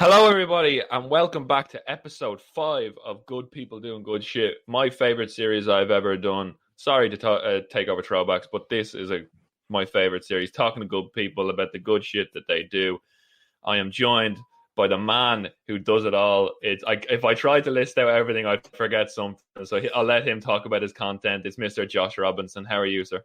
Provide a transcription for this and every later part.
Hello, everybody, and welcome back to episode 5 of Good People Doing Good Shit, my favorite series I've ever done. Sorry to take over throwbacks, but this is my favorite series, talking to good people about the good shit that they do. I am joined by the man who does it all. If I tried to list out everything, I'd forget something, so I'll let him talk about his content. It's Mr. Josh Robinson. How are you, sir?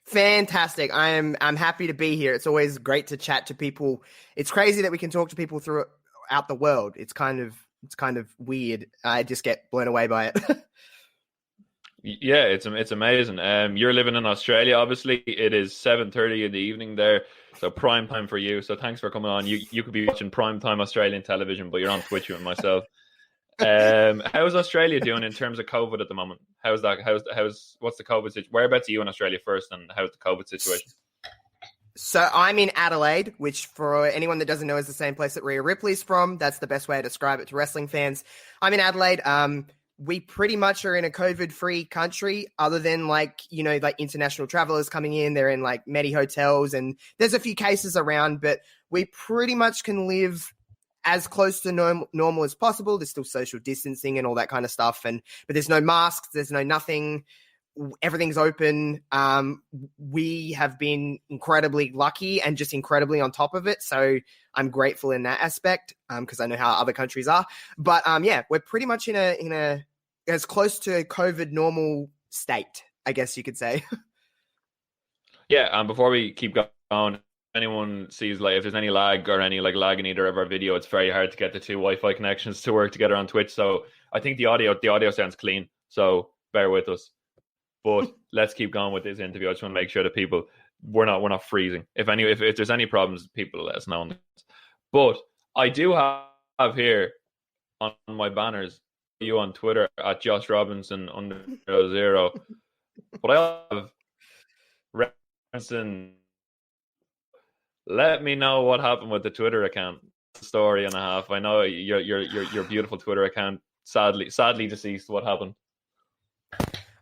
Fantastic. I'm happy to be here. It's always great to chat to people. It's crazy that we can talk to people throughout the world. It's kind of weird. I just get blown away by it. Yeah, it's amazing. You're living in Australia, obviously. It is 7:30 in the evening there, so prime time for you. So thanks for coming on. You could be watching prime time Australian television, but you're on Twitch with myself. How's Australia doing in terms of COVID at the moment? What's the COVID situation? Whereabouts are you in Australia first, and how's the COVID situation? So I'm in Adelaide, which for anyone that doesn't know is the same place that Rhea Ripley's from. That's the best way to describe it to wrestling fans. I'm in Adelaide. We pretty much are in a COVID-free country, other than like international travelers coming in. They're in like Medi hotels, and there's a few cases around, but we pretty much can live as close to normal as possible. There's still social distancing and all that kind of stuff, but there's no masks, there's no nothing. Everything's open. We have been incredibly lucky and just incredibly on top of it. So I'm grateful in that aspect because I know how other countries are. But yeah, we're pretty much in a as close to a COVID normal state, I guess you could say. Yeah, before we keep going, anyone sees if there's any lag or any lag in either of our video, it's very hard to get the two Wi-Fi connections to work together on Twitch. So I think the audio sounds clean. So bear with us. But let's keep going with this interview. I just want to make sure that people we're not freezing. If there's any problems, people let us know. But I do have here on my banners you on Twitter at Josh Robinson _0. But I have Robinson. Let me know what happened with the Twitter account. Story and a half. I know your beautiful Twitter account sadly deceased. What happened?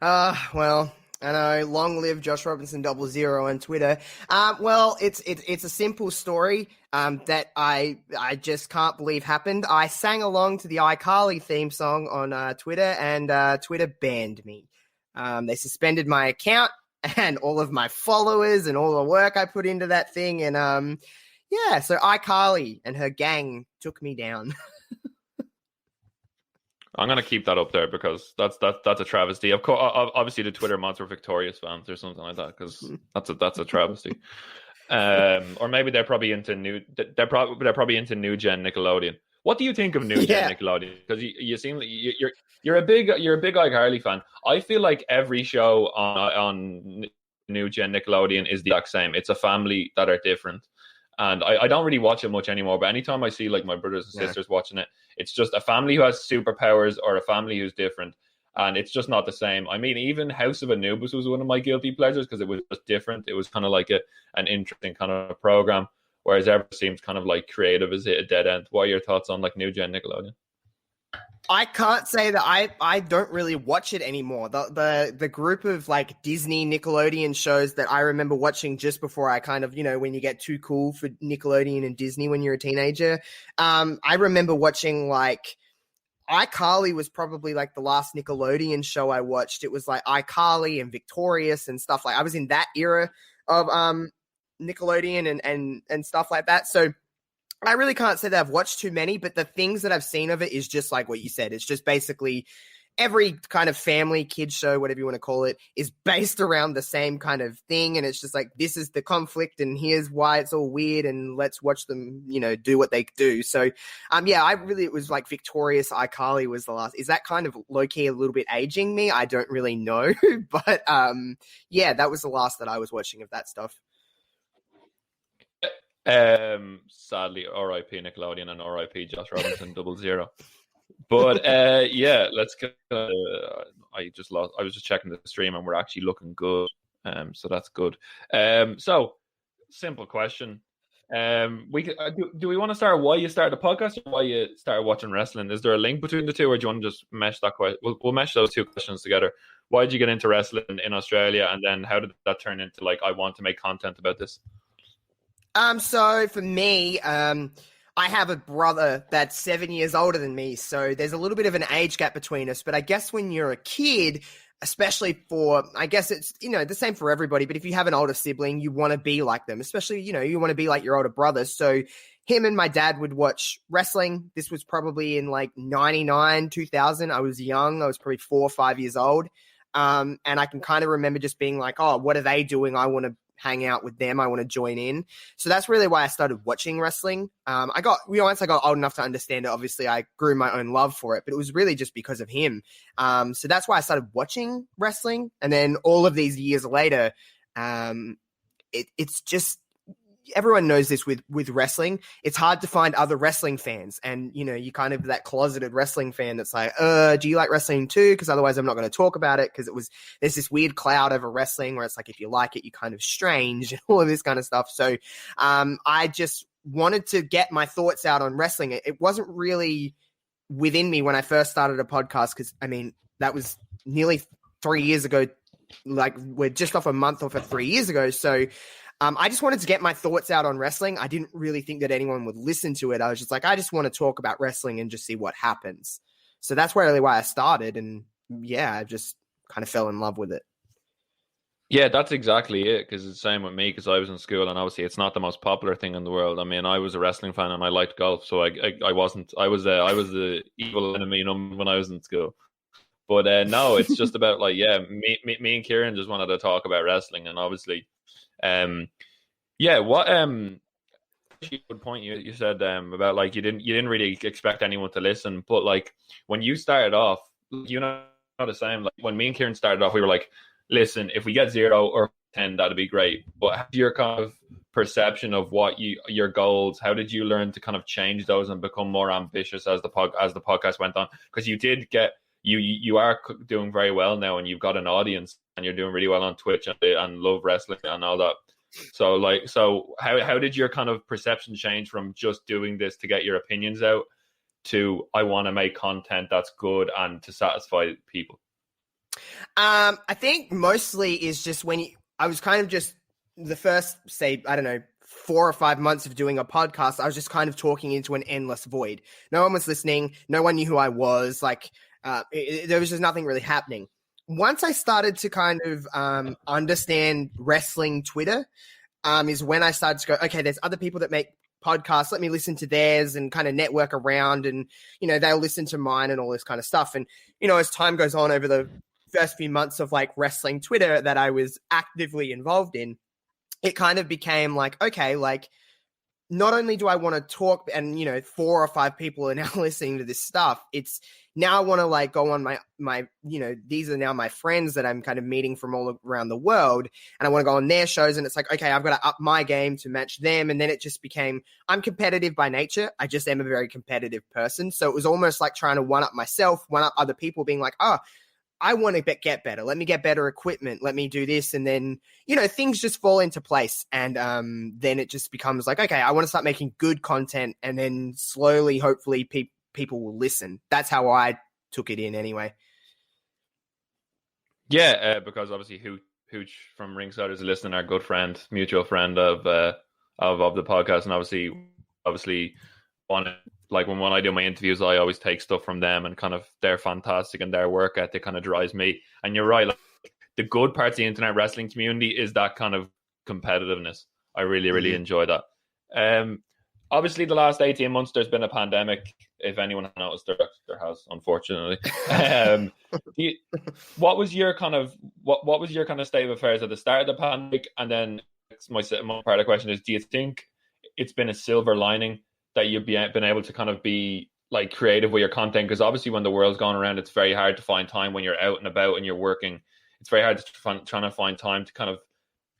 Well, I know. Long live Josh Robinson 00 on Twitter. Well, it's a simple story that I just can't believe happened. I sang along to the iCarly theme song on Twitter, and Twitter banned me. They suspended my account and all of my followers and all the work I put into that thing. And yeah, so iCarly and her gang took me down. I'm gonna keep that up there because that's a travesty. Of course, obviously the Twitter mods were Victorious fans or something like that because that's a travesty. Or maybe they're probably into new gen Nickelodeon. What do you think of new gen Nickelodeon? Because you seem like you're a big iCarly fan. I feel like every show on new gen Nickelodeon is the exact same. It's a family that are different. And I don't really watch it much anymore, but anytime I see my brothers and sisters watching it, it's just a family who has superpowers or a family who's different. And it's just not the same. I mean, even House of Anubis was one of my guilty pleasures because it was just different. It was kind of like an interesting kind of program, whereas everything seems kind of creative is a dead end. What are your thoughts on new gen Nickelodeon? I can't say that I don't really watch it anymore. The group of Disney Nickelodeon shows that I remember watching just before I kind of, when you get too cool for Nickelodeon and Disney when you're a teenager. I remember watching iCarly was probably the last Nickelodeon show I watched. It was iCarly and Victorious and stuff I was in that era of Nickelodeon and stuff like that. So I really can't say that I've watched too many, but the things that I've seen of it is just like what you said. It's just basically every kind of family kids show, whatever you want to call it, is based around the same kind of thing. And it's just this is the conflict and here's why it's all weird and let's watch them, do what they do. So, yeah, it was Victorious, iCarly was the last. Is that kind of low-key a little bit aging me? I don't really know. But, yeah, that was the last that I was watching of that stuff. Sadly, R.I.P. Nickelodeon and R.I.P. Josh Robinson 00. But yeah, let's get. I was just checking the stream and we're actually looking good. So that's good. So simple question. Do we want to start why you started the podcast or why you started watching wrestling? Is there a link between the two, or do you want to just mesh that question? We'll mesh those two questions together. Why did you get into wrestling in Australia, and then how did that turn into I want to make content about this? So for me, I have a brother that's 7 years older than me, so there's a little bit of an age gap between us. But I guess when you're a kid, especially I guess it's, the same for everybody, but if you have an older sibling, you want to be like them, especially, you want to be like your older brother. So him and my dad would watch wrestling. This was probably in like 99, 2000. I was young. I was probably 4 or 5 years old. And I can kind of remember just being like, oh, what are they doing? I want to hang out with them. I want to join in. So that's really why I started watching wrestling. Once I got old enough to understand it, obviously I grew my own love for it, but it was really just because of him. So that's why I started watching wrestling. And then all of these years later, it's just, everyone knows this with wrestling. It's hard to find other wrestling fans. And, you kind of that closeted wrestling fan that's like, do you like wrestling too? Because otherwise I'm not going to talk about it, because there's this weird cloud over wrestling where it's like, if you like it, you're kind of strange and all of this kind of stuff. So I just wanted to get my thoughts out on wrestling. It wasn't really within me when I first started a podcast, because, that was nearly 3 years ago. Like, we're just off a month off of 3 years ago. So I just wanted to get my thoughts out on wrestling. I didn't really think that anyone would listen to it. I was just like, I just want to talk about wrestling and just see what happens. So that's really why I started. And yeah, I just kind of fell in love with it. Yeah, that's exactly it. Because it's the same with me, because I was in school, and obviously it's not the most popular thing in the world. I was a wrestling fan and I liked golf. So I wasn't, I was the evil enemy when I was in school. But no, it's just about like, me and Kieran just wanted to talk about wrestling. And obviously, what good point you said about like you didn't really expect anyone to listen, but like when you started off, the same. Like when me and Kieran started off, we were like, listen, if we get 0 or 10, that'd be great. But how's your kind of perception of what your goals? How did you learn to kind of change those and become more ambitious as the podcast went on? Because you did get you are doing very well now, and you've got an audience, and you're doing really well on Twitch and love wrestling and all that. So how did your kind of perception change from just doing this to get your opinions out to I want to make content that's good and to satisfy people? I think mostly is just I was kind of just the first, say, I don't know, 4 or 5 months of doing a podcast, I was just kind of talking into an endless void. No one was listening. No one knew who I was. Like, there was just nothing really happening. Once I started to kind of understand wrestling Twitter, is when I started to go, okay, there's other people that make podcasts. Let me listen to theirs and kind of network around, and, they'll listen to mine and all this kind of stuff. And, as time goes on over the first few months of like wrestling Twitter that I was actively involved in, it kind of became like, okay, like, not only do I want to talk and, 4 or 5 people are now listening to this stuff, it's now I want to like go on my, these are now my friends that I'm kind of meeting from all around the world, and I want to go on their shows, and it's like, okay, I've got to up my game to match them. And then it just became, I'm competitive by nature. I just am a very competitive person. So it was almost like trying to one up myself, one up other people, being like, oh, I want to get better. Let me get better equipment. Let me do this. And then, things just fall into place. And then it just becomes like, okay, I want to start making good content. And then slowly, hopefully, people will listen. That's how I took it in anyway. Yeah, because obviously Hooch from Ringside is listening, our good friend, mutual friend of the podcast. And obviously when I do my interviews, I always take stuff from them, and kind of they're fantastic, and their work ethic kind of drives me. And you're right, like, the good parts of the internet wrestling community is that kind of competitiveness. I really, really enjoy that. Obviously, the last 18 months, there's been a pandemic. If anyone noticed, there has, unfortunately. What was your kind of state of affairs at the start of the pandemic? And then my part of the question is, do you think it's been a silver lining that you've been able to kind of be like creative with your content? Because obviously when the world's gone around, it's very hard to find time when you're out and about and you're working. It's very hard to trying to find time to kind of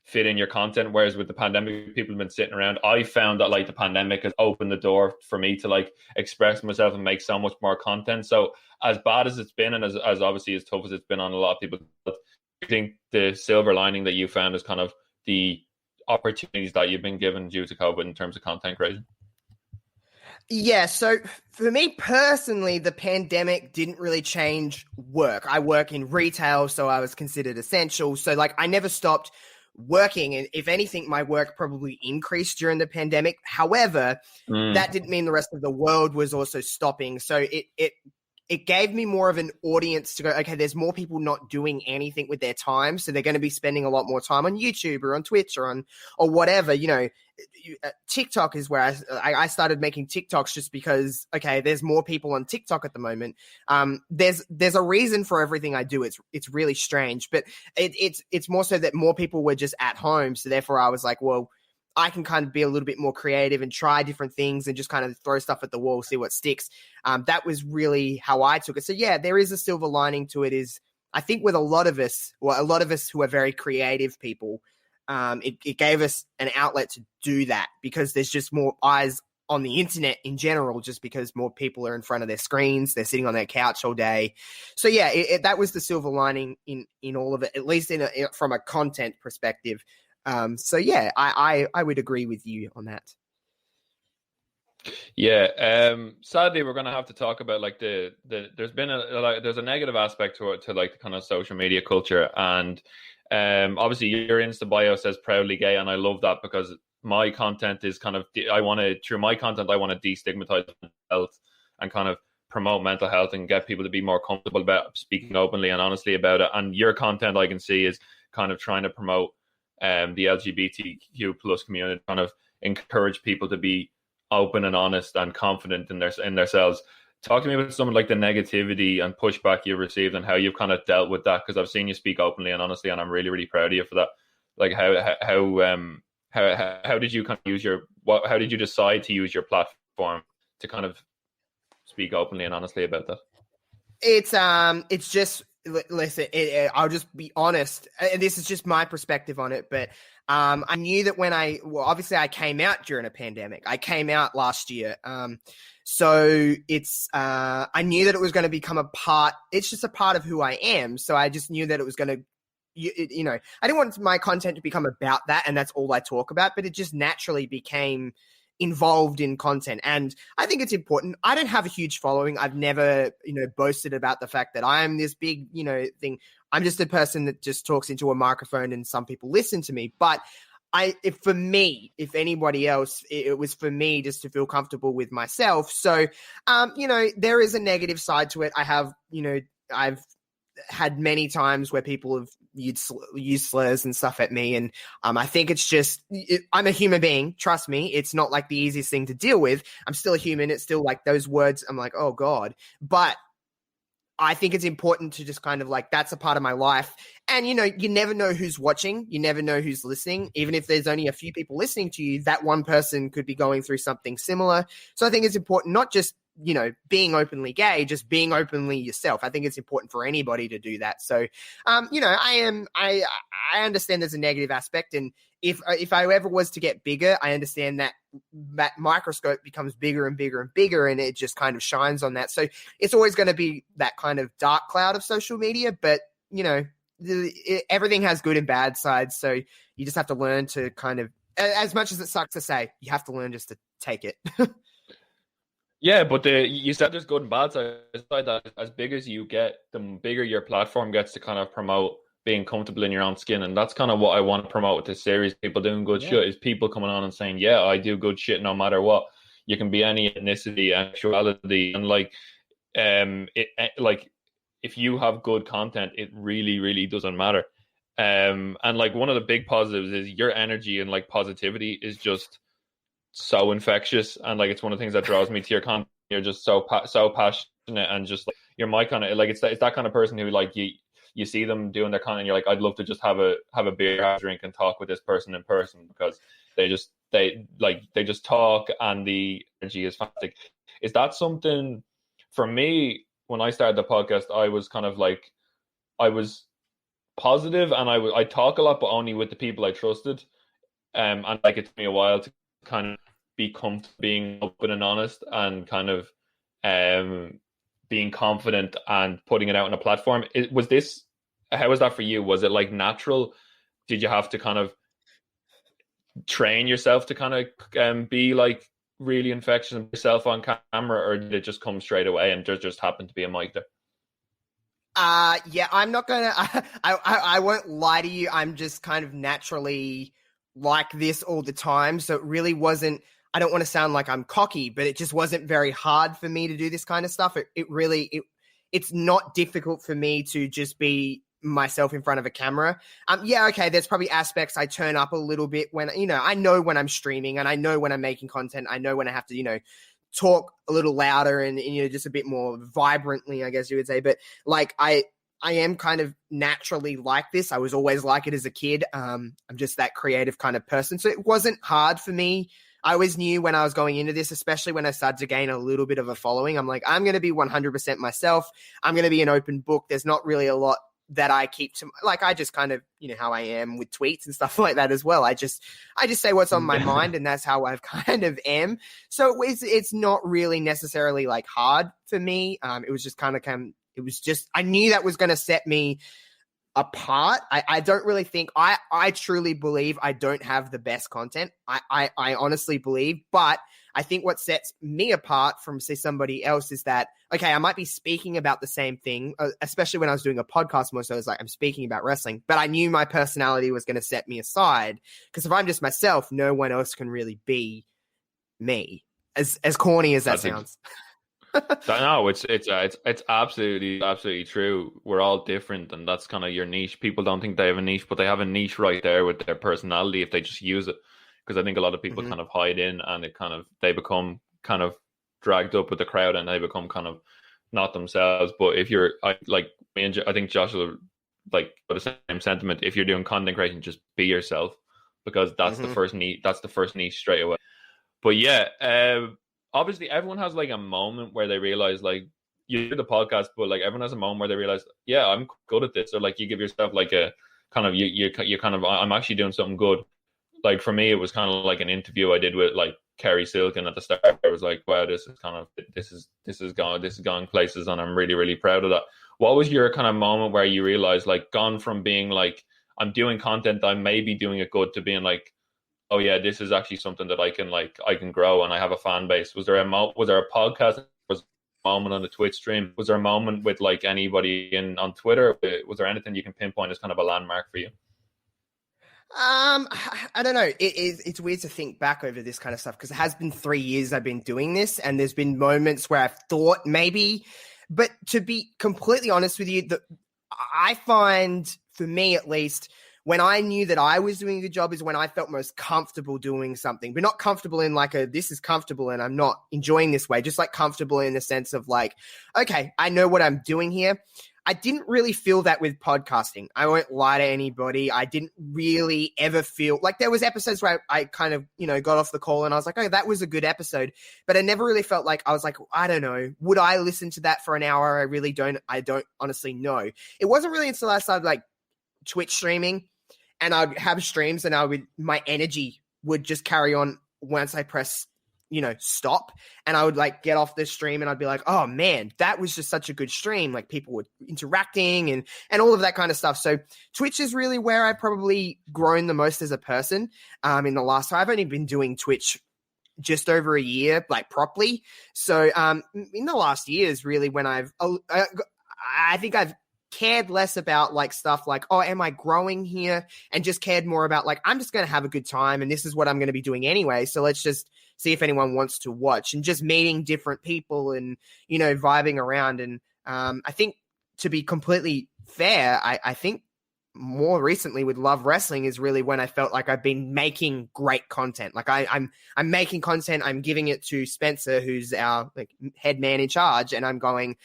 fit in your content. Whereas with the pandemic, people have been sitting around. I found that like the pandemic has opened the door for me to like express myself and make so much more content. So as bad as it's been, and as obviously as tough as it's been on a lot of people, I think the silver lining that you found is kind of the opportunities that you've been given due to COVID in terms of content creation. Yeah, so for me personally, the pandemic didn't really change work. I work in retail, so I was considered essential. So like I never stopped working. And if anything, my work probably increased during the pandemic. However, that didn't mean the rest of the world was also stopping. So it gave me more of an audience to go, okay, there's more people not doing anything with their time. So they're going to be spending a lot more time on YouTube or on Twitch or whatever, TikTok is where I started making TikToks just because, okay, there's more people on TikTok at the moment. There's a reason for everything I do. It's really strange, but it's more so that more people were just at home. So therefore I was like, well, I can kind of be a little bit more creative and try different things and just kind of throw stuff at the wall, see what sticks. That was really how I took it. So yeah, there is a silver lining to it. Is I think with a lot of us who are very creative people, it gave us an outlet to do that because there's just more eyes on the internet in general, just because more people are in front of their screens, they're sitting on their couch all day. So yeah, that was the silver lining in all of it, at least from a content perspective. So yeah, I would agree with you on that. Yeah. Sadly, we're going to have to talk about like there's been there's a negative aspect to it, to like the kind of social media culture. And obviously your Insta bio says proudly gay. And I love that because my content is kind of, through my content, I want to destigmatize mental health and kind of promote mental health and get people to be more comfortable about speaking openly and honestly about it. And your content, I can see, is kind of trying to promote the LGBTQ plus community, kind of encourage people to be open and honest and confident in themselves. Talk to me about some of like the negativity and pushback you've received and how you've kind of dealt with that, because I've seen you speak openly and honestly, and I'm really, really proud of you for that. Like how did you kind of how did you decide to use your platform to kind of speak openly and honestly about that? It's just, listen, I'll just be honest, and this is just my perspective on it, but I knew that obviously I came out during a pandemic. I came out last year. So it's, I knew that it was going to become it's just a part of who I am. So I just knew that it was going to, I didn't want my content to become about that and that's all I talk about, but it just naturally became involved in content. And I think it's important. I don't have a huge following. I've never, boasted about the fact that I'm this big, thing. I'm just a person that just talks into a microphone and some people listen to me. But for me, if anybody else, it was for me just to feel comfortable with myself. So, there is a negative side to it. I've had many times where people have used slurs and stuff at me. And I think it's just, I'm a human being. Trust me. It's not like the easiest thing to deal with. I'm still a human. It's still like those words. I'm like, oh God. But I think it's important to just kind of like, that's a part of my life. And, you never know who's watching. You never know who's listening. Even if there's only a few people listening to you, that one person could be going through something similar. So I think it's important, not just, being openly gay, just being openly yourself. I think it's important for anybody to do that. So, I understand there's a negative aspect. And if I ever was to get bigger, I understand that microscope becomes bigger and bigger and bigger, and it just kind of shines on that. So it's always going to be that kind of dark cloud of social media, but everything has good and bad sides. So you just have to learn to kind of, as much as it sucks to say, you have to learn just to take it. Yeah, but you said there's good and bad sides. That as big as you get, the bigger your platform gets to kind of promote being comfortable in your own skin. And that's kind of what I want to promote with this series. People doing good shit is people coming on and saying, yeah, I do good shit no matter what. You can be any ethnicity, actuality. And if you have good content, it really, really doesn't matter. And like one of the big positives is your energy and like positivity is just so infectious, and like it's one of the things that draws me to your content. You're just so passionate, and just like you're my kind of like it's that kind of person who like you see them doing their content, and you're like, I'd love to just have a beer, have a drink, and talk with this person in person, because they just talk and the energy is fantastic. Is that something for me? When I started the podcast, I was kind of like, I was positive, and I talk a lot, but only with the people I trusted. And like it took me a while to kind of be comfortable being open and honest, and kind of being confident and putting it out on a platform. How was that for you? Was it like natural? Did you have to kind of train yourself to kind of be like really infectious and yourself on camera, or did it just come straight away and there just happened to be a mic there? Yeah, I'm not gonna. I won't lie to you. I'm just kind of naturally like this all the time, so it really wasn't. I don't want to sound like I'm cocky, but it just wasn't very hard for me to do this kind of stuff. It's not difficult for me to just be myself in front of a camera. Yeah, okay. There's probably aspects I turn up a little bit when I know when I'm streaming and I know when I'm making content. I know when I have to talk a little louder and just a bit more vibrantly, I guess you would say. But like I am kind of naturally like this. I was always like it as a kid. I'm just that creative kind of person. So it wasn't hard for me. I always knew when I was going into this, especially when I started to gain a little bit of a following, I'm like, I'm going to be 100% myself. I'm going to be an open book. There's not really a lot that I keep to, like, I just kind of, how I am with tweets and stuff like that as well. I just say what's on my mind, and that's how I've kind of am. So it's not really necessarily like hard for me. It was just I knew that was going to set me apart. I don't really think I truly believe I don't have the best content. I honestly believe, but I think what sets me apart from, say, somebody else is that, okay, I might be speaking about the same thing, especially when I was doing a podcast more so, I was like, I'm speaking about wrestling, but I knew my personality was going to set me aside, because if I'm just myself, no one else can really be me, as corny as that sounds. No, it's absolutely true. We're all different, and that's kind of your niche. People don't think they have a niche, but they have a niche right there with their personality if they just use it. Because I think a lot of people kind of hide in, and they become kind of dragged up with the crowd, and they become kind of not themselves. But if you're like me and I think Josh will like the same sentiment. If you're doing content creation, just be yourself, because that's the first niche. That's the first niche straight away. But yeah, obviously everyone has like a moment where they realize, like, you do the podcast, but like everyone has a moment where they realize, yeah, I'm good at this, or like you give yourself like a kind of you kind of, I'm actually doing something good. Like for me, it was kind of like an interview I did with like Kerry Silken at the start. I was like, wow, this is going places, and I'm really, really proud of that. What was your kind of moment where you realized, like, gone from being like, I'm doing content, I may be doing it good, to being like, oh yeah, this is actually something that I can grow, and I have a fan base? Was there a podcast? Was there a moment on the Twitch stream? Was there a moment with like anybody on Twitter? Was there anything you can pinpoint as kind of a landmark for you? I don't know. It's weird to think back over this kind of stuff, because it has been 3 years I've been doing this, and there's been moments where I've thought maybe, but to be completely honest with you, I find, for me at least, when I knew that I was doing a good job is when I felt most comfortable doing something, but not comfortable in like this is comfortable and I'm not enjoying this way, just like comfortable in the sense of like, okay, I know what I'm doing here. I didn't really feel that with podcasting. I won't lie to anybody. I didn't really ever feel like, there was episodes where I kind of, got off the call and I was like, oh, that was a good episode. But I never really felt like, I was like, I don't know, would I listen to that for an hour? I don't honestly know. It wasn't really until I started like Twitch streaming, and I'd have streams, and my energy would just carry on once I press, stop, and I would like get off the stream, and I'd be like, oh man, that was just such a good stream. Like people were interacting and all of that kind of stuff. So Twitch is really where I probably grown the most as a person. In the last, I've only been doing Twitch just over a year, like properly. So in the last year is really when I think I've cared less about like stuff like, oh, am I growing here? And just cared more about like, I'm just going to have a good time, and this is what I'm going to be doing anyway. So let's just see if anyone wants to watch, and just meeting different people and, vibing around. And I think, to be completely fair, I think more recently with Love Wrestling is really when I felt like I've been making great content. Like I'm making content, I'm giving it to Spencer, who's our like head man in charge, and I'm going,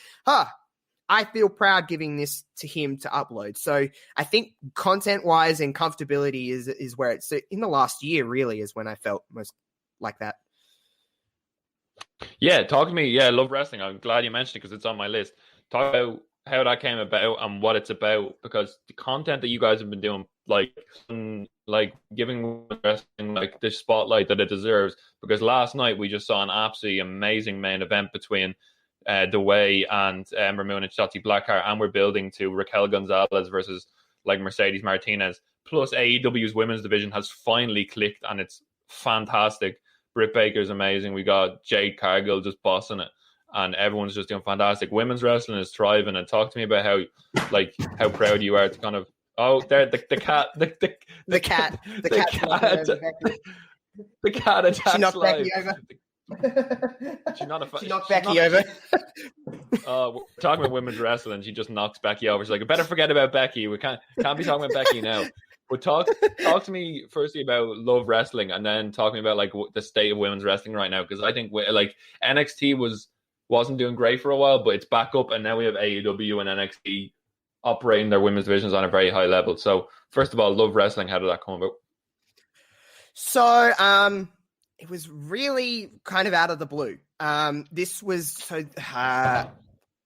I feel proud giving this to him to upload. So I think content-wise and comfortability is where it's, in the last year really is when I felt most like that. Yeah, talk to me. Yeah, Love Wrestling. I'm glad you mentioned it because it's on my list. Talk about how that came about and what it's about, because the content that you guys have been doing, like giving wrestling like the spotlight that it deserves. Because last night we just saw an absolutely amazing main event between Dewey and Ramon and Shotzi Blackheart, and we're building to Raquel Gonzalez versus like Mercedes Martinez. Plus AEW's women's division has finally clicked, and it's fantastic. Britt Baker's amazing. We got Jade Cargill just bossing it, and everyone's just doing fantastic. Women's wrestling is thriving, and talk to me about how proud you are to kind of there the cat the cat attacks she knocked live. Becky over. She knocked Becky over. We're talking about women's wrestling. She just knocks Becky over. She's like, I better forget about Becky. We can't be talking about Becky now. But talk to me firstly about Love Wrestling, and then talk to me about like the state of women's wrestling right now, because I think like NXT wasn't doing great for a while, but it's back up, and now we have AEW and NXT operating their women's divisions on a very high level. So first of all, Love Wrestling, how did that come about? So it was really kind of out of the blue. This was so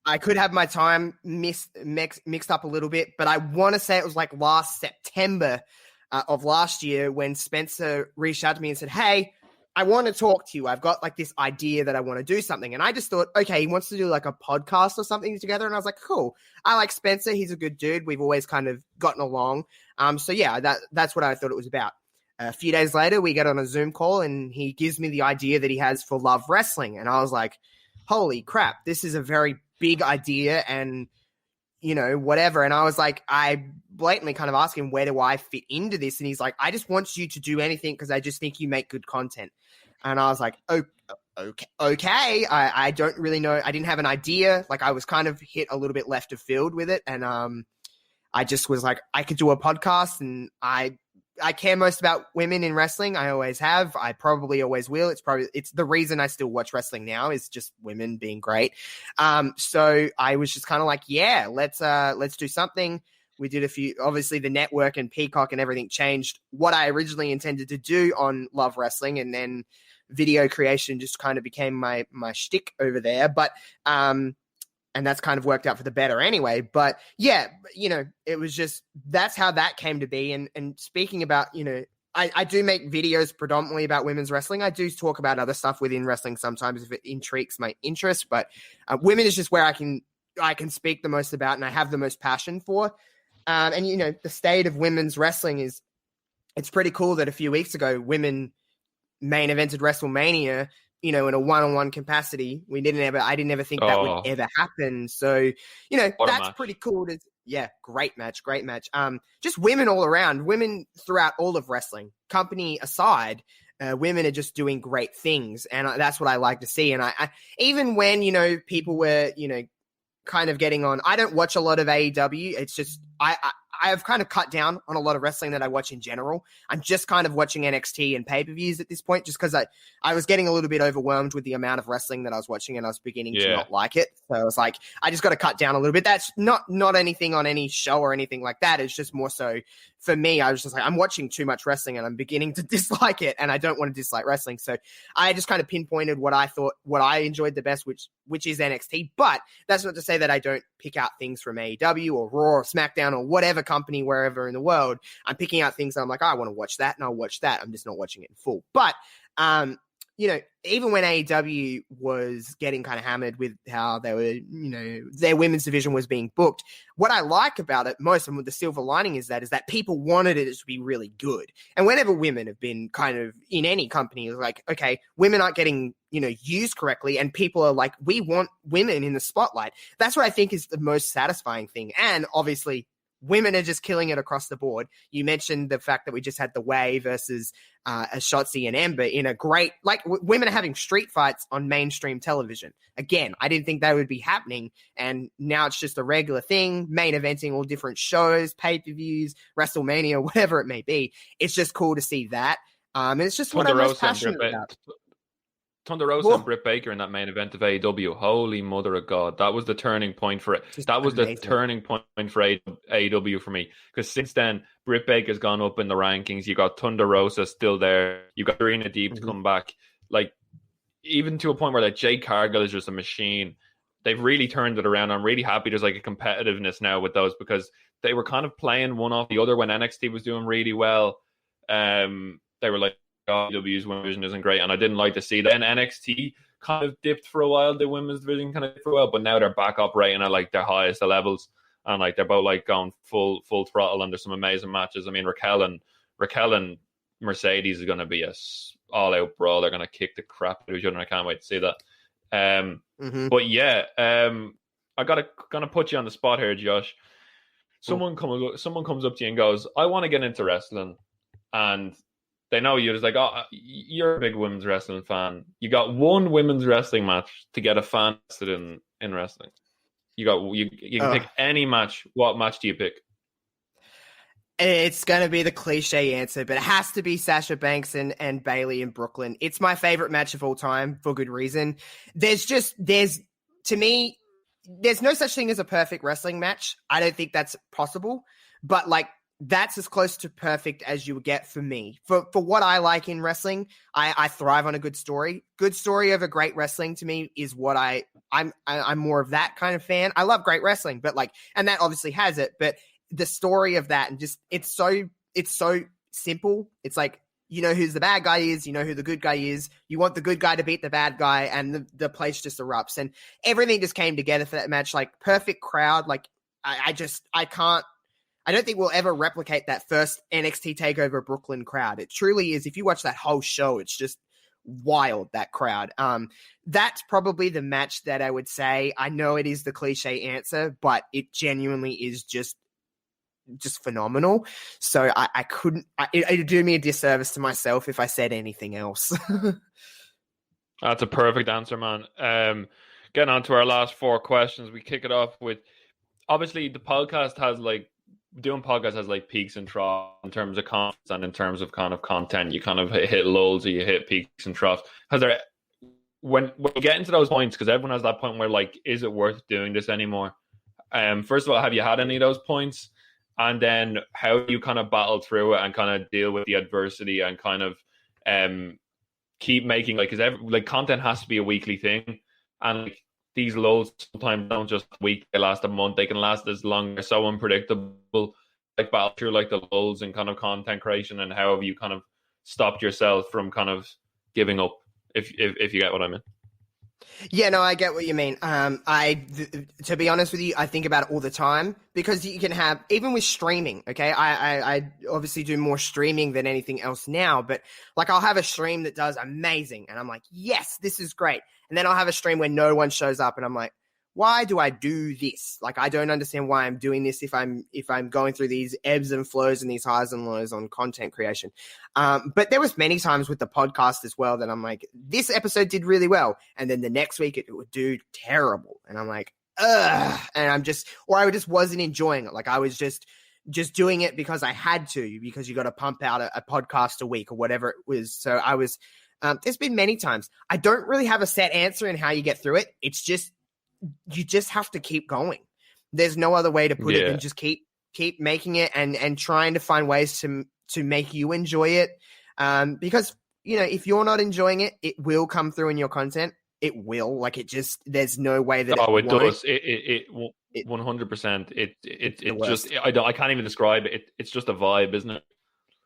I could have my time mixed up a little bit, but I want to say it was like last September of last year when Spencer reached out to me and said, hey, I want to talk to you. I've got like this idea that I want to do something. And I just thought, okay, he wants to do like a podcast or something together. And I was like, cool. I like Spencer. He's a good dude. We've always kind of gotten along. So yeah, that's what I thought it was about. A few days later, we get on a Zoom call and he gives me the idea that he has for Love Wrestling. And I was like, holy crap, this is a very big idea and, you know, whatever. And I was like, I blatantly kind of asked him, where do I fit into this? And he's like, I just want you to do anything because I just think you make good content. And I was like, okay. I don't really know. I didn't have an idea. Like I was kind of hit a little bit left of field with it. And I just was like, I could do a podcast, and I care most about women in wrestling. I always have. I probably always will. It's the reason I still watch wrestling now is just women being great. So I was just kind of like, yeah, let's do something. We did a few, obviously the network and Peacock and everything changed what I originally intended to do on Love Wrestling. And then video creation just kind of became my shtick over there. But, and that's kind of worked out for the better anyway. But yeah, you know, it was just, that's how that came to be. And speaking about, you know, I do make videos predominantly about women's wrestling. I do talk about other stuff within wrestling sometimes if it intrigues my interest, but women is just where I can speak the most about and I have the most passion for. And, you know, the state of women's wrestling it's pretty cool that a few weeks ago, women main evented WrestleMania, you know, in a one-on-one capacity. I didn't ever think that would ever happen. So, you know, that's pretty cool. Yeah, great match. Just women all around, women throughout all of wrestling, company aside, women are just doing great things. And that's what I like to see. And I even when, you know, people were, you know, kind of getting on, I don't watch a lot of AEW. It's just, I've kind of cut down on a lot of wrestling that I watch in general. I'm just kind of watching NXT and pay-per-views at this point, just because I was getting a little bit overwhelmed with the amount of wrestling that I was watching, and I was beginning to not like it. So I was like, I just got to cut down a little bit. That's not anything on any show or anything like that. It's just more so for me, I was just like, I'm watching too much wrestling and I'm beginning to dislike it, and I don't want to dislike wrestling. So I just kind of pinpointed what I enjoyed the best, which is NXT. But that's not to say that I don't pick out things from AEW or Raw or SmackDown or whatever company, wherever in the world. I'm picking out things that I'm like, oh, I want to watch that, and I'll watch that. I'm just not watching it in full. But, you know, even when AEW was getting kind of hammered with how they were, you know, their women's division was being booked, what I like about it most, and with the silver lining is that people wanted it to be really good. And whenever women have been kind of in any company, like, okay, women aren't getting, you know, used correctly, and people are like, we want women in the spotlight. That's what I think is the most satisfying thing. And obviously, women are just killing it across the board. You mentioned the fact that we just had the Way versus a Shotzi and Ember in a great, like, women are having street fights on mainstream television. Again, I didn't think that would be happening, and now it's just a regular thing, main eventing all different shows, pay-per-views, WrestleMania, whatever it may be. It's just cool to see that. And it's just what I'm most passionate about. Thunder Rosa and Britt Baker in that main event of AEW. Holy mother of God. That was the turning point for it. That was amazing. The turning point for AEW for me. Because since then, Britt Baker's gone up in the rankings. You got Thunder Rosa still there. You got Serena Deeb to come back. Like, even to a point where like Jade Cargill is just a machine. They've really turned it around. I'm really happy there's like a competitiveness now with those, because they were kind of playing one off the other when NXT was doing really well. They were like, WWE's women's division isn't great, and I didn't like to see that. And NXT kind of dipped for a while, the women's division kind of dipped for a while, but now they're back operating at like their highest levels, and like they're both like going full throttle, and there's some amazing matches. I mean, Raquel and Mercedes is going to be a all out brawl. They're going to kick the crap out of each other, and I can't wait to see that. But yeah, I gonna put you on the spot here, Josh. Someone comes up to you and goes, "I want to get into wrestling," and they know you. It's like, "Oh, you're a big women's wrestling fan. You got one women's wrestling match to get a fan interested in wrestling. You can pick any match. What match do you pick?" It's going to be the cliche answer, but it has to be Sasha Banks and Bayley in Brooklyn. It's my favorite match of all time for good reason. To me, there's no such thing as a perfect wrestling match. I don't think that's possible, but like that's as close to perfect as you would get for me. For what I like in wrestling, I thrive on a good story. Good story over great wrestling to me is what I'm more of that kind of fan. I love great wrestling, but like, and that obviously has it, but the story of that and just it's so simple. It's like, you know who the bad guy is, you know who the good guy is, you want the good guy to beat the bad guy, and the place just erupts, and everything just came together for that match. Like perfect crowd. Like I don't think we'll ever replicate that first NXT TakeOver Brooklyn crowd. It truly is. If you watch that whole show, it's just wild, that crowd. That's probably the match that I would say. I know it is the cliche answer, but it genuinely is just phenomenal. So I couldn't, it'd do me a disservice to myself if I said anything else. That's a perfect answer, man. Getting on to our last 4 questions, we kick it off with, obviously the podcast has like, doing podcasts has like peaks and troughs in terms of content and in terms of kind of content. You kind of hit lulls or you hit peaks and troughs. Has there, when you get into those points, because everyone has that point where like, is it worth doing this anymore? First of all, have you had any of those points? And then how do you kind of battle through it and kind of deal with the adversity and kind of keep making, like, because like content has to be a weekly thing, and like these lulls sometimes don't just week, they last a month, they can last as long. They're so unpredictable. Like battle through like the lulls and kind of content creation, and how have you kind of stopped yourself from kind of giving up, if you get what I mean. Yeah, no, I get what you mean. To be honest with you, I think about it all the time, because you can have, even with streaming, okay, I obviously do more streaming than anything else now, but like I'll have a stream that does amazing and I'm like, yes, this is great. And then I'll have a stream where no one shows up and I'm like, why do I do this? Like, I don't understand why I'm doing this if I'm going through these ebbs and flows and these highs and lows on content creation. But there was many times with the podcast as well that I'm like, this episode did really well, and then the next week it would do terrible, and I'm like, ugh, and I just wasn't enjoying it. Like I was just doing it because I had to, because you got to pump out a podcast a week or whatever it was. So I was. There's been many times. I don't really have a set answer in how you get through it. It's just, you just have to keep going. There's no other way to put it than just keep making it and trying to find ways to make you enjoy it. Because, you know, if you're not enjoying it, it will come through in your content. It will. Like, it just, there's no way that it does. It 100%. It just, I can't even describe it. It's just a vibe, isn't it?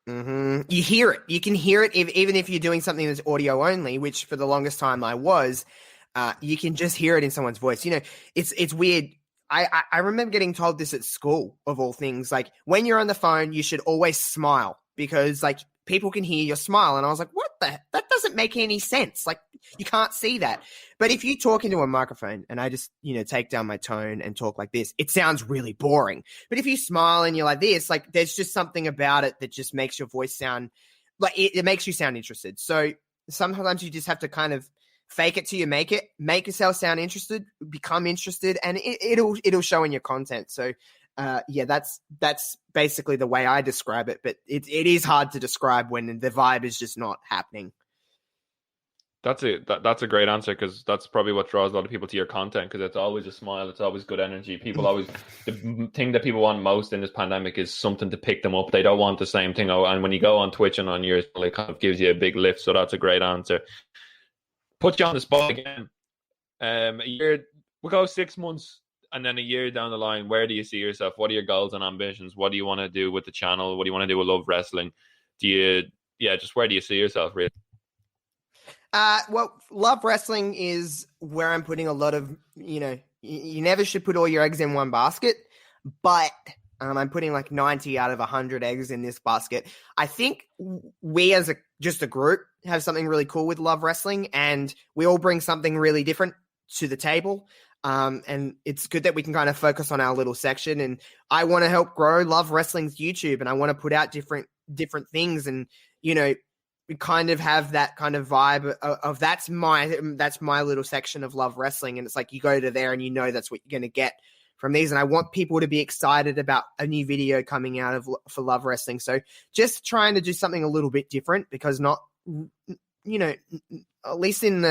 Mm-hmm. You hear it. You can hear it even if you're doing something that's audio only, which for the longest time I was. You can just hear it in someone's voice. You know, it's weird. I remember getting told this at school, of all things. Like, when you're on the phone, you should always smile, because like people can hear your smile. And I was like, what the? That doesn't make any sense. Like, you can't see that. But if you talk into a microphone and I just, you know, take down my tone and talk like this, it sounds really boring. But if you smile and you're like this, like, there's just something about it that just makes your voice sound like it makes you sound interested. So sometimes you just have to kind of fake it till you make it, make yourself sound interested, become interested, and it'll show in your content. So yeah, that's basically the way I describe it, but it is hard to describe when the vibe is just not happening. That's a great answer, because that's probably what draws a lot of people to your content, because it's always a smile, it's always good energy. People always, the thing that people want most in this pandemic is something to pick them up. They don't want the same thing. And when you go on Twitch and on yours, it kind of gives you a big lift. So that's a great answer. Put you on the spot again. A year, we'll go 6 months, and then a year down the line, where do you see yourself? What are your goals and ambitions? What do you want to do with the channel? What do you want to do with Love Wrestling? Just where do you see yourself, really? Well, Love Wrestling is where I'm putting a lot of, you know, you never should put all your eggs in one basket, but I'm putting like 90 out of 100 eggs in this basket. I think we as just a group have something really cool with Love Wrestling, and we all bring something really different to the table. And it's good that we can kind of focus on our little section. And I want to help grow Love Wrestling's YouTube, and I want to put out different things. And, you know, we kind of have that kind of vibe of that's my little section of Love Wrestling. And it's like, you go to there and you know that's what you're going to get from these. And I want people to be excited about a new video coming out for Love Wrestling. So just trying to do something a little bit different, because not, you know, at least in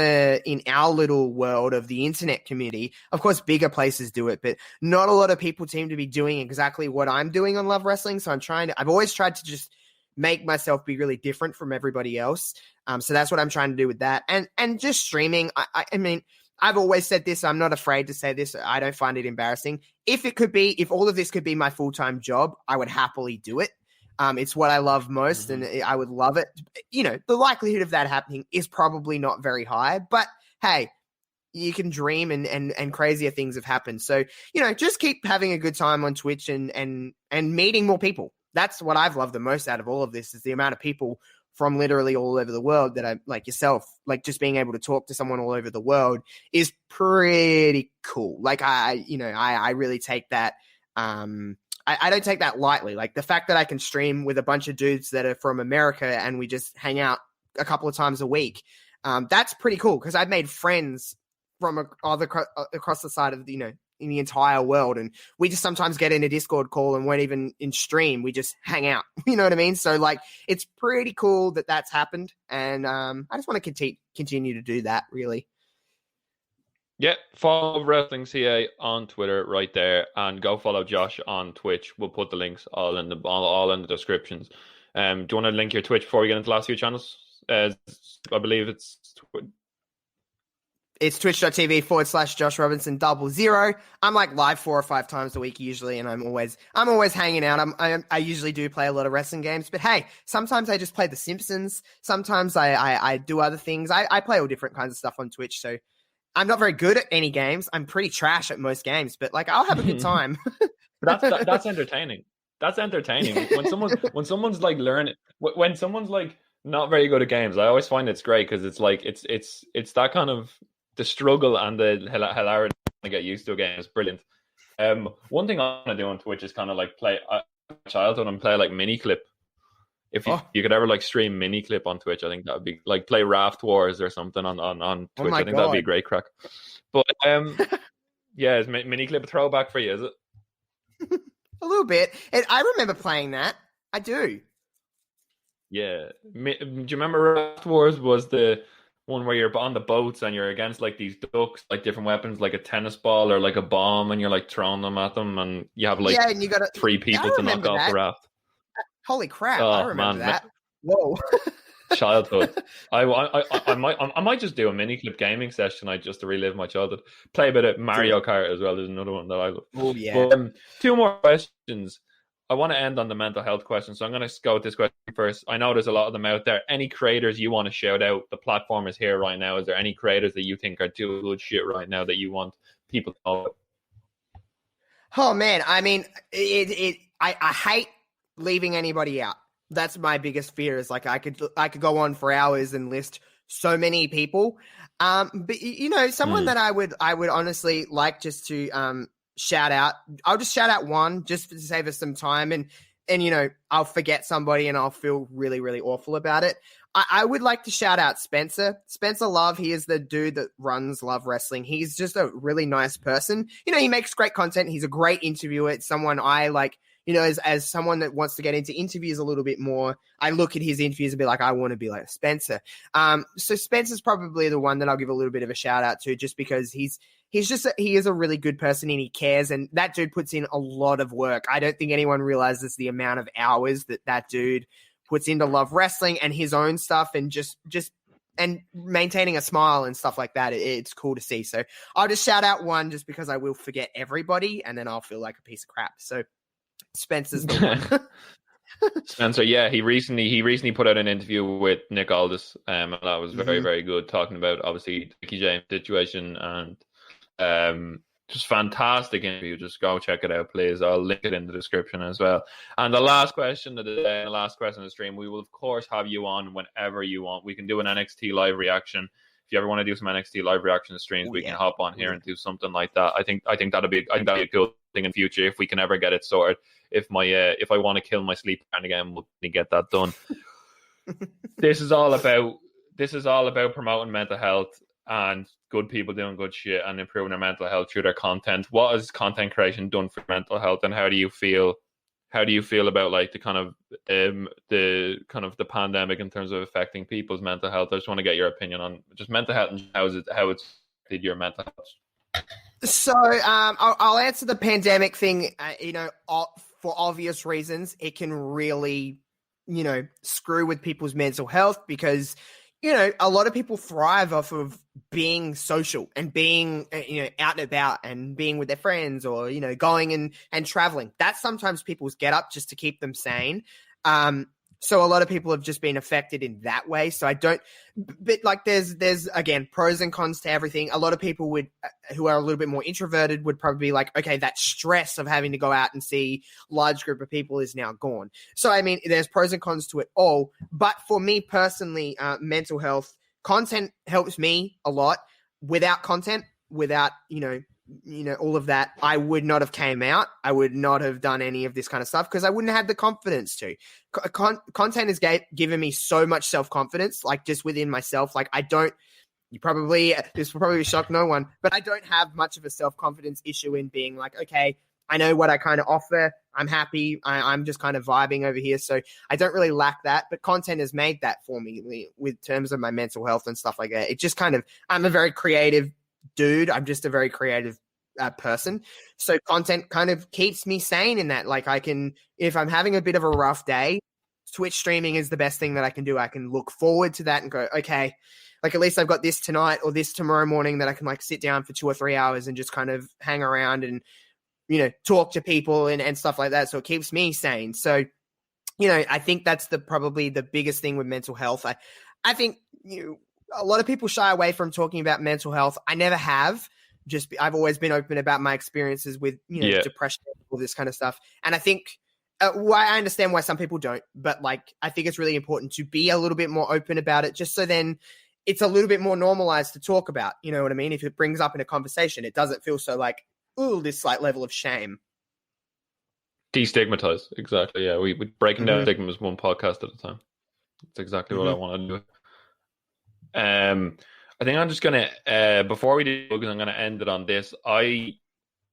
our little world of the internet community, of course, bigger places do it, but not a lot of people seem to be doing exactly what I'm doing on Love Wrestling. So I've always tried to just make myself be really different from everybody else. So that's what I'm trying to do with that. And just streaming. I mean, I've always said this. I'm not afraid to say this. I don't find it embarrassing. If all of this could be my full-time job, I would happily do it. It's what I love most, and I would love it. You know, the likelihood of that happening is probably not very high, but hey, you can dream, and crazier things have happened. So, you know, just keep having a good time on Twitch and meeting more people. That's what I've loved the most out of all of this, is the amount of people from literally all over the world that I, like yourself, like just being able to talk to someone all over the world is pretty cool. Like I really take that. I don't take that lightly. Like the fact that I can stream with a bunch of dudes that are from America and we just hang out a couple of times a week. That's pretty cool, because I've made friends from across the side of, you know, in the entire world. And we just sometimes get in a Discord call and won't even in stream. We just hang out. You know what I mean? So like, it's pretty cool that that's happened. And I just want to continue to do that, really. Yeah, follow Wrestling CA on Twitter right there, and go follow Josh on Twitch. We'll put the links all in the descriptions. Do you want to link your Twitch before we get into the last few channels? I believe it's twitch.tv/Josh Robinson 00. I'm like live 4 or 5 times a week usually, and I'm always hanging out. I usually do play a lot of wrestling games, but hey, sometimes I just play The Simpsons. Sometimes I do other things. I play all different kinds of stuff on Twitch. So I'm not very good at any games. I'm pretty trash at most games, but like I'll have a good time. That's entertaining. That's entertaining. When someone's like learning, when someone's like not very good at games, I always find it's great, because it's like it's that kind of the struggle and the hilarity to get used to a game is brilliant. One thing I want to do on Twitch is kind of like play childhood and play like mini clip. If you could ever like stream mini clip on Twitch, I think that would be like play Raft Wars or something on Twitch. I think that'd be a great crack. But yeah, is mini clip a throwback for you? Is it? A little bit. I remember playing that. I do. Yeah. Do you remember Raft Wars was the one where you're on the boats and you're against like these ducks, like different weapons, like a tennis ball or like a bomb, and you're like throwing them at them, and you have like and you got 3 people to knock off the raft. Holy crap! I remember that. Whoa. Childhood. I might just do a mini clip gaming session. Just to relive my childhood. Play a bit of Mario Kart as well. There's another one that I love. Oh yeah. But, 2 more questions. I want to end on the mental health question, so I'm going to go with this question first. I know there's a lot of them out there. Any creators you want to shout out? The platform is here right now. Is there any creators that you think are doing good shit right now that you want people to know? Oh man, I mean, I hate leaving anybody out. That's my biggest fear, is like I could go on for hours and list so many people. But you know, someone that I would honestly like just to shout out. I'll just shout out one just to save us some time, and you know, I'll forget somebody and I'll feel really, really awful about it. I would like to shout out Spencer Love. He is the dude that runs Love Wrestling. He's just a really nice person. You know, he makes great content. He's a great interviewer. It's someone I like. You know, as someone that wants to get into interviews a little bit more, I look at his interviews and be like, I want to be like Spencer. So Spencer's probably the one that I'll give a little bit of a shout out to, just because he is a really good person and he cares. And that dude puts in a lot of work. I don't think anyone realizes the amount of hours that dude puts into Love Wrestling and his own stuff, and just and maintaining a smile and stuff like that. It's cool to see. So I'll just shout out one, just because I will forget everybody and then I'll feel like a piece of crap. So Spencer's the one. Spencer, yeah, he recently put out an interview with Nick Aldis, and that was very, very good, talking about obviously Mickey James' situation and Just fantastic interview. Just go check it out, please. I'll link it in the description as well. And the last question of the day, the last question of the stream, we will of course have you on whenever you want. We can do an NXT live reaction. If you ever want to do some NXT live reaction streams, we can hop on here and do something like that. I think that'd be a cool thing in the future if we can ever get it sorted. If I want to kill my sleep pattern again, we'll get that done. This is all about promoting mental health and good people doing good shit and improving their mental health through their content. What has content creation done for mental health, and how do you feel about like the kind of the pandemic in terms of affecting people's mental health? I just want to get your opinion on just mental health and how it's affected your mental health. So I'll answer the pandemic thing. For obvious reasons, it can really screw with people's mental health because a lot of people thrive off of being social and being, out and about and being with their friends or, going and traveling. That's sometimes people's get up just to keep them sane. So a lot of people have just been affected in that way. So but like there's again, pros and cons to everything. A lot of people who are a little bit more introverted would probably be like, okay, that stress of having to go out and see large group of people is now gone. So, I mean, there's pros and cons to it all. But for me personally, mental health, content helps me a lot. Without content, without, all of that, I would not have came out. I would not have done any of this kind of stuff because I wouldn't have the confidence to. Content has given me so much self-confidence, like just within myself. Like this will probably shock no one, but I don't have much of a self-confidence issue in being like, okay, I know what I kind of offer. I'm happy. I'm just kind of vibing over here. So I don't really lack that, but content has made that for me with terms of my mental health and stuff like that. It just I'm a very creative dude. I'm just a very creative person. So content kind of keeps me sane in that. Like if I'm having a bit of a rough day, Twitch streaming is the best thing that I can do. I can look forward to that and go, okay, like at least I've got this tonight or this tomorrow morning that I can like sit down for 2 or 3 hours and just kind of hang around and, talk to people and stuff like that. So it keeps me sane. So, I think that's probably the biggest thing with mental health. I think, a lot of people shy away from talking about mental health. I never have. I've always been open about my experiences with, depression, all this kind of stuff. And I think I understand why some people don't, but like, I think it's really important to be a little bit more open about it, just so then it's a little bit more normalized to talk about. You know what I mean? If it brings up in a conversation, it doesn't feel so like, ooh, this slight level of shame. Destigmatize. Exactly. Yeah. We breaking down stigmas one podcast at a time. That's exactly what I want to do. I think I'm just gonna before we do, I'm gonna end it on this. I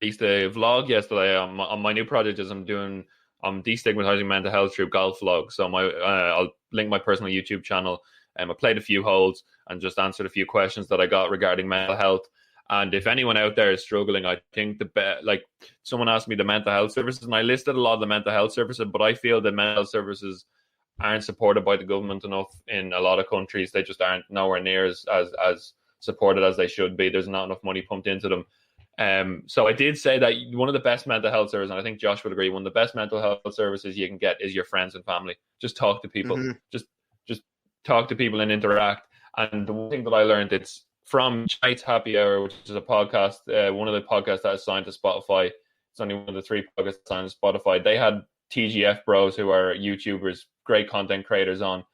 released a vlog yesterday on my new project. I'm destigmatizing mental health through golf vlog. So I'll link my personal YouTube channel. I played a few holes and just answered a few questions that I got regarding mental health. And if anyone out there is struggling, I think like someone asked me the mental health services, and I listed a lot of the mental health services, but I feel that mental health services aren't supported by the government enough in a lot of countries. They just aren't nowhere near as supported as they should be. There's not enough money pumped into them. So I did say that one of the best mental health services, and I think Josh would agree, one of the best mental health services you can get is your friends and family. Just talk to people. Just talk to people and interact. And the one thing that I learned, it's from Chite's Happy Hour, which is a podcast, one of the podcasts that is signed to Spotify. It's only one of the 3 podcasts signed to Spotify. They had TGF bros who are YouTubers, great content creators on.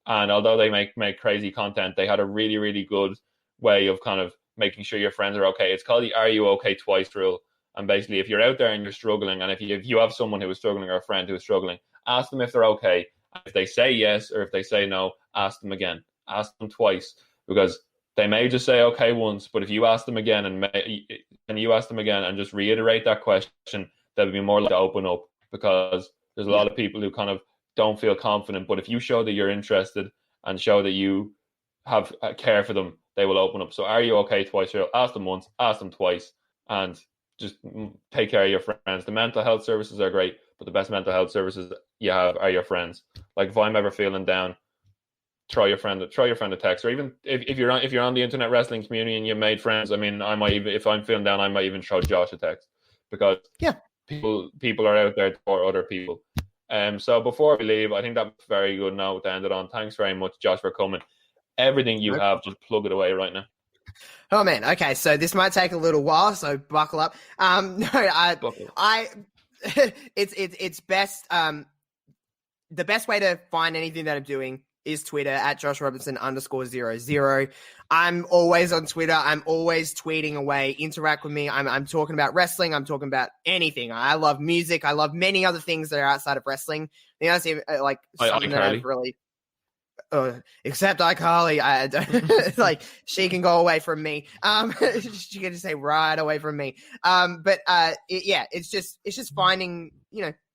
And although they make crazy content, they had a really, really good way of kind of making sure your friends are okay. It's called the Are You Okay Twice rule. And basically, if you're out there and you're struggling, and if you have someone who is struggling or a friend who is struggling, ask them if they're okay. If they say yes or if they say no, ask them again. Ask them twice, because they may just say okay once, but if you ask them again and just reiterate that question, they'll be more likely to open up, because there's a lot of people who kind of don't feel confident. But if you show that you're interested and show that you have care for them, they will open up. So are you okay twice? Ask them once, ask them twice, and just take care of your friends. The mental health services are great, but the best mental health services you have are your friends. Like if I'm ever feeling down, try your friend a text, or even if you're on the internet wrestling community and you've made friends. I mean, I might even, if I'm feeling down, I might even throw Josh a text, because people are out there for other people. So before we leave, I think that's a very good note to end it on. Thanks very much, Josh, for coming. Everything you have, just plug it away right now. Oh man. Okay, so this might take a little while, so buckle up. No, I, it's best. The best way to find anything that I'm doing is Twitter at Josh Robinson _00. I'm always on Twitter. I'm always tweeting away. Interact with me. I'm talking about wrestling. I'm talking about anything. I love music. I love many other things that are outside of wrestling. You know, like something that I've really. Except iCarly, I don't like she can go away from me. She can just say right away from me. It's just finding,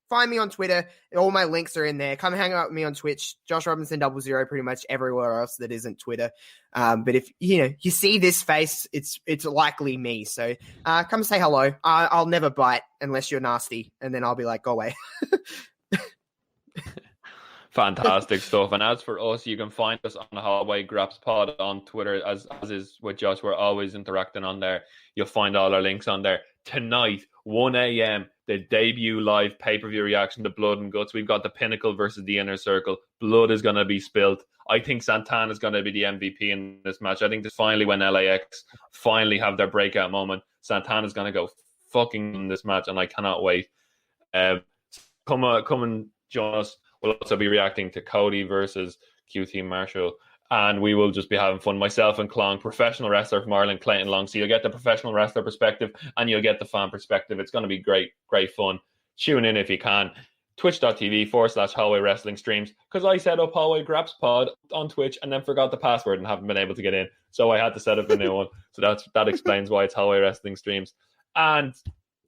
find me on Twitter. All my links are in there. Come hang out with me on Twitch, Josh Robinson 00, pretty much everywhere else that isn't Twitter. But if you see this face, it's likely me. So come say hello. I'll never bite unless you're nasty, and then I'll be like, go away. Fantastic stuff. And as for us, you can find us on the Hallway Graps Pod on Twitter, as is with Josh. We're always interacting on there. You'll find all our links on there. Tonight, 1 a.m., the debut live pay-per-view reaction to Blood and Guts. We've got the Pinnacle versus the Inner Circle. Blood is going to be spilt. I think Santana is going to be the MVP in this match. I think this finally when LAX finally have their breakout moment, Santana's going to go fucking in this match, and I cannot wait. Come and join us. We'll also be reacting to Cody versus QT Marshall, and we will just be having fun. Myself and Klong, professional wrestler from Ireland, Clayton Long. So you'll get the professional wrestler perspective and you'll get the fan perspective. It's going to be great, great fun. Tune in if you can. Twitch.tv/Hallway Wrestling Streams, because I set up Hallway Graps Pod on Twitch and then forgot the password and haven't been able to get in. So I had to set up a new one. So that explains why it's Hallway Wrestling Streams. And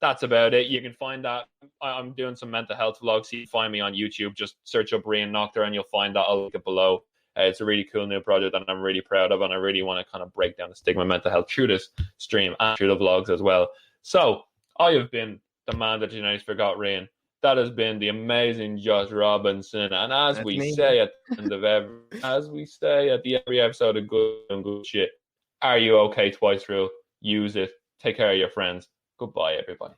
that's about it. You can find that. I'm doing some mental health vlogs. So you can find me on YouTube. Just search up Rian Nocter and you'll find that. I'll link it below. It's a really cool new project that I'm really proud of, and I really want to kind of break down the stigma of mental health through this stream and through the vlogs as well. So I have been the man that United forgot, Rian. That has been the amazing Josh Robinson. And as we say at the end of every episode of Good and Good Shit, are you okay twice rule? Use it. Take care of your friends. Goodbye, everybody.